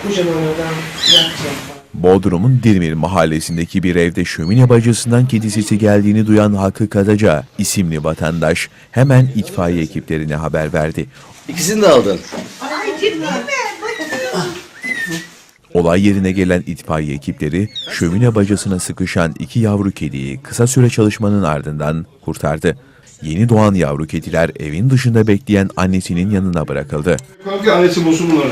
Kocaman adam yakacak. Bodrum'un Dirmir mahallesindeki bir evde şömine bacasından kedi sesi geldiğini duyan Hakkı Kadaca isimli vatandaş hemen itfaiye ekiplerine haber verdi. İkisini de aldın. Olay yerine gelen itfaiye ekipleri şömine bacasına sıkışan 2 yavru kediyi kısa süre çalışmanın ardından kurtardı. Yeni doğan yavru kediler evin dışında bekleyen annesinin yanına bırakıldı. Kanka annesi bulsun bunları.